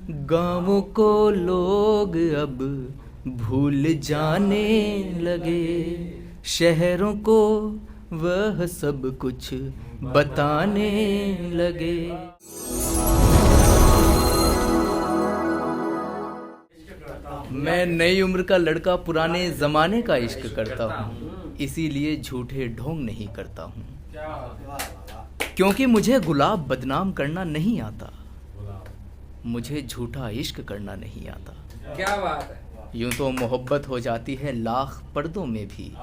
गाँवों को लोग अब भूल जाने लगे, शहरों को वह सब कुछ बताने लगे। मैं नई उम्र का लड़का पुराने ज़माने का इश्क करता हूँ, इसीलिए झूठे ढोंग नहीं करता हूँ, क्योंकि मुझे गुलाब बदनाम करना नहीं आता, मुझे झूठा इश्क करना नहीं आता। क्या बात है। यूं तो मोहब्बत हो जाती है लाख पर्दों में भी,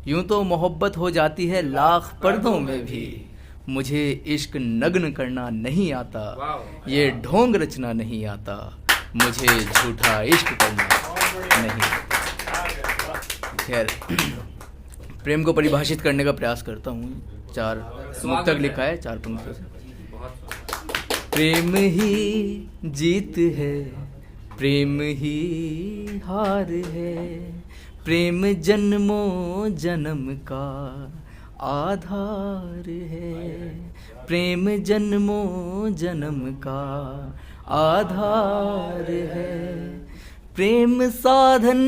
यूं तो मोहब्बत हो जाती है लाख पर्दों में भी, मुझे इश्क नग्न करना नहीं आता, ये ढोंग रचना नहीं आता, मुझे झूठा इश्क करना नहीं आता। खैर, प्रेम को परिभाषित करने का प्रयास करता हूँ। 4 मुक्तक लिखा है, 4 पंक्तियों से। प्रेम ही जीत है, प्रेम ही हार है, प्रेम जन्मों जन्म का आधार है, प्रेम जन्मों जन्म का आधार है। प्रेम साधन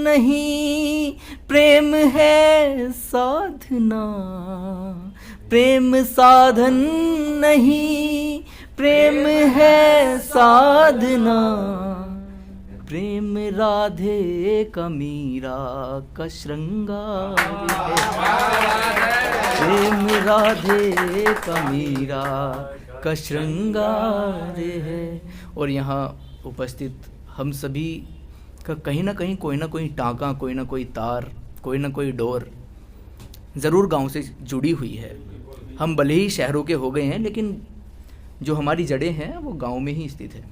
नहीं, प्रेम है साधना, प्रेम साधन नहीं, प्रेम है साधना, प्रेम राधे का मीरा का श्रृंगार है, प्रेम राधे का मीरा का श्रृंगार है। और यहाँ उपस्थित हम सभी का कहीं ना कहीं कोई ना कोई टाँका, कोई ना कोई तार, कोई ना कोई डोर ज़रूर गांव से जुड़ी हुई है। हम भले ही शहरों के हो गए हैं, लेकिन जो हमारी जड़ें हैं वो गांव में ही स्थित है।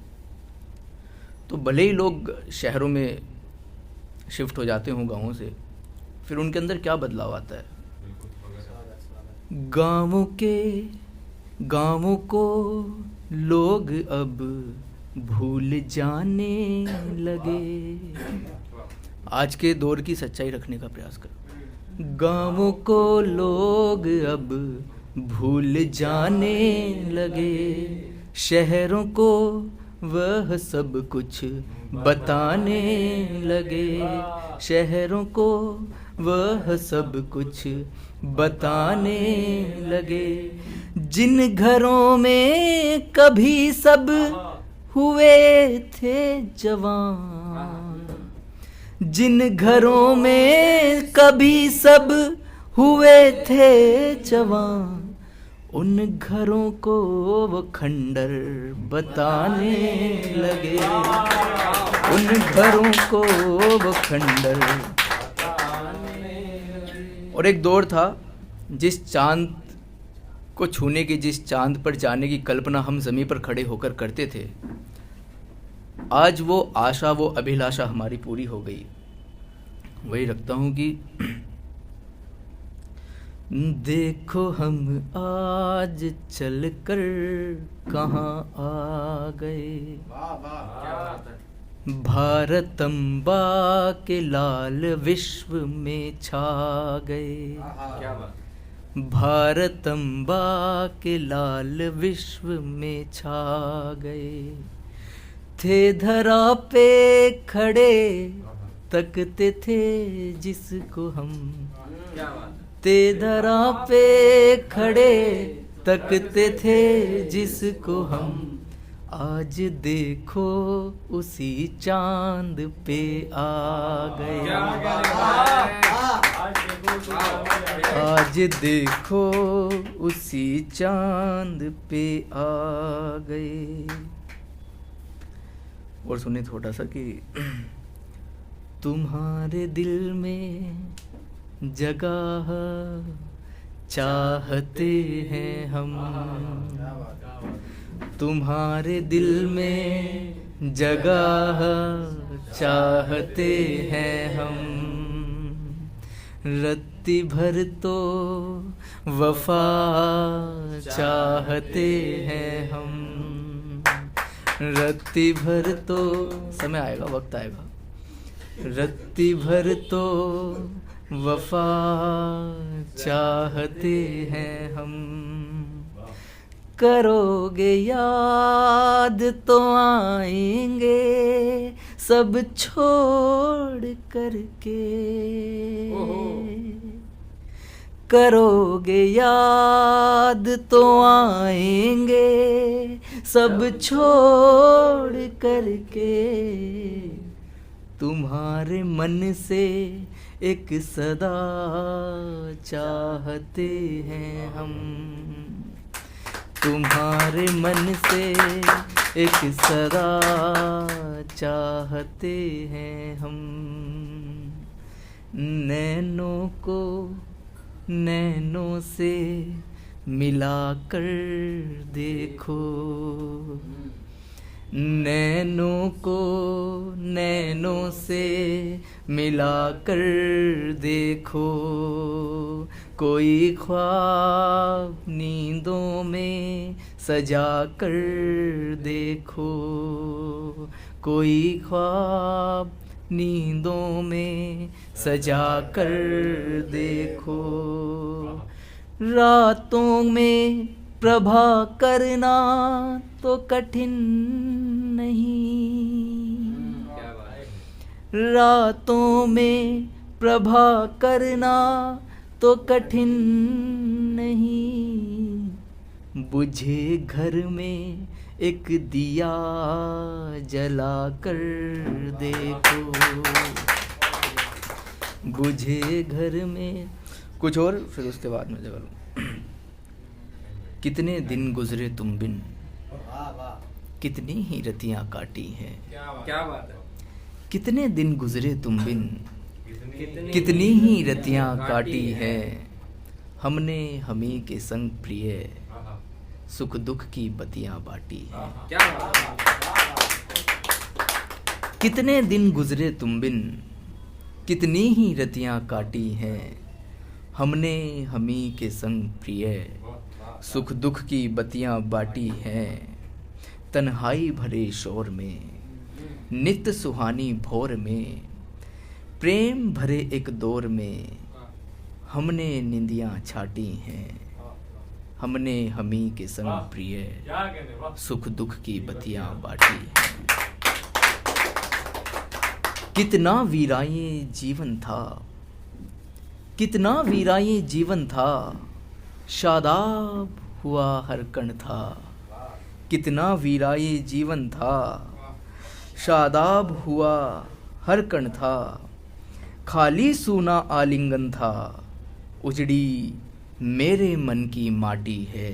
तो भले ही लोग शहरों में शिफ्ट हो जाते हों गाँवों से, फिर उनके अंदर क्या बदलाव आता है। गाँवों को लोग अब भूल जाने लगे। आज के दौर की सच्चाई रखने का प्रयास करो। गाँवों को लोग अब भूल जाने लगे, शहरों को वह सब कुछ बताने लगे, शहरों को वह सब कुछ बताने लगे। जिन घरों में कभी सब हुए थे जवान, जिन घरों में कभी सब हुए थे जवान, उन घरों को वो खंडर बताने लगे, उन घरों को वो खंडर। और एक दौर था जिस चांद को छूने की, जिस चांद पर जाने की कल्पना हम ज़मीन पर खड़े होकर करते थे, आज वो आशा, वो अभिलाषा हमारी पूरी हो गई। वही रखता हूँ कि देखो हम आज चल कर कहाँ आ गए, भारत अम्बा के लाल विश्व में छा गए, भारत अम्बा के लाल विश्व में छा गए। थे धरा पे खड़े तकते थे जिसको हम, ते धरा पे खड़े तकते थे जिसको हम, आज देखो उसी चांद पे आ गए, आज देखो उसी चांद पे आ गए। और सुने थोड़ा सा कि तुम्हारे दिल में जगह चाहते हैं हम, तुम्हारे दिल में जगह चाहते हैं हम, रत्ती भर तो वफा चाहते हैं हम, रत्ती भर तो, समय आएगा, वक्त आएगा, रत्ती भर तो वफा चाहते हैं हम, करोगे याद तो आएंगे सब छोड़ करके, करोगे याद तो आएंगे सब छोड़ करके, तुम्हारे मन से एक सदा चाहते हैं हम, तुम्हारे मन से एक सदा चाहते हैं हम। नैनों को नैनों से मिलाकर देखो, नैनों को नैनों से मिलाकर देखो, कोई ख्वाब नींदों में सजा कर देखो, कोई ख्वाब नींदों में सजा कर देखो, रातों में प्रभा करना तो कठिन नहीं, रातों में प्रभा करना तो कठिन नहीं, बुझे घर में एक दिया जला कर देखो, बुझे घर में कुछ और फिर उसके बाद में जवाब। कितने दिन गुजरे तुम बिन, कितनी ही रतियां काटी हैं, क्या बात है। कितने दिन गुजरे तुम बिन, कितनी ही रतियां काटी है, हमने हमी के संग प्रिय सुख दुख की बतियां बाटी है। कितने दिन गुजरे तुम बिन, कितनी ही रतियां काटी हैं, हमने हमी के संग प्रिय सुख दुख की बतियां बाटी हैं, तन्हाई भरे शोर में नित्य सुहानी भोर में, प्रेम भरे एक दौर में हमने निंदियां छाटी हैं, हमने हमी के संग प्रिय सुख दुख की बतियां बाटी हैं। कितना वीराये जीवन था, कितना वीराये जीवन था, शादाब हुआ हर कण था, कितना वीराये जीवन था, शादाब हुआ हर कण था, खाली सूना आलिंगन था, उजड़ी मेरे मन की माटी है,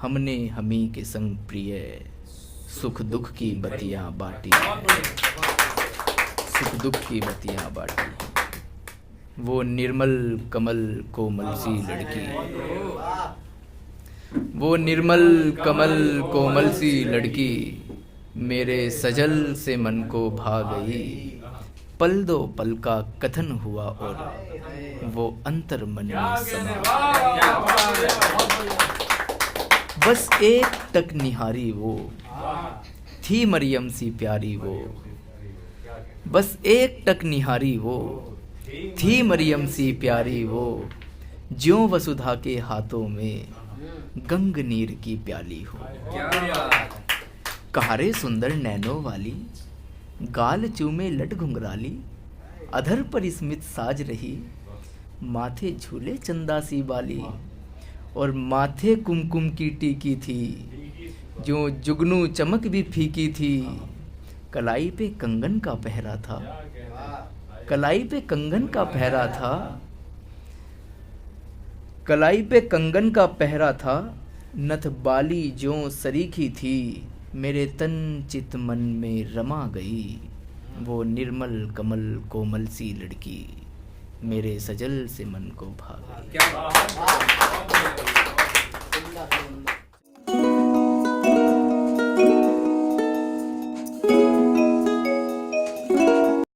हमने हमी के संग प्रिय सुख दुख की बतियां बाटी है, सुख दुख की बतियां बाटी है। वो निर्मल कमल कोमल सी लड़की, वो निर्मल कमल कोमल सी लड़की, मेरे सजल से मन को भा गई, पल दो पल का कथन हुआ और वो अंतर मन में समा। बस एक टक निहारी वो थी मरियम सी प्यारी वो, बस एक टक निहारी वो थी मरियम सी प्यारी वो, ज्यों वसुधा के हाथों में गंग नीर की प्याली हो। कहारे सुंदर नैनों वाली, गाल चूमे लट घुंघराली, अधर पर स्मित साज रही, माथे झूले चंदा सी बाली, और माथे कुमकुम की टीकी थी, जो जुगनू चमक भी फीकी थी, कलाई पे कंगन का पहरा था, कलाई पे कंगन का पहरा था, कलाई पे कंगन का पहरा था, नथ बाली जो सरीखी थी, मेरे तन चित मन में रमा गई, वो निर्मल कमल कोमल सी लड़की, मेरे सजल से मन को भा गई।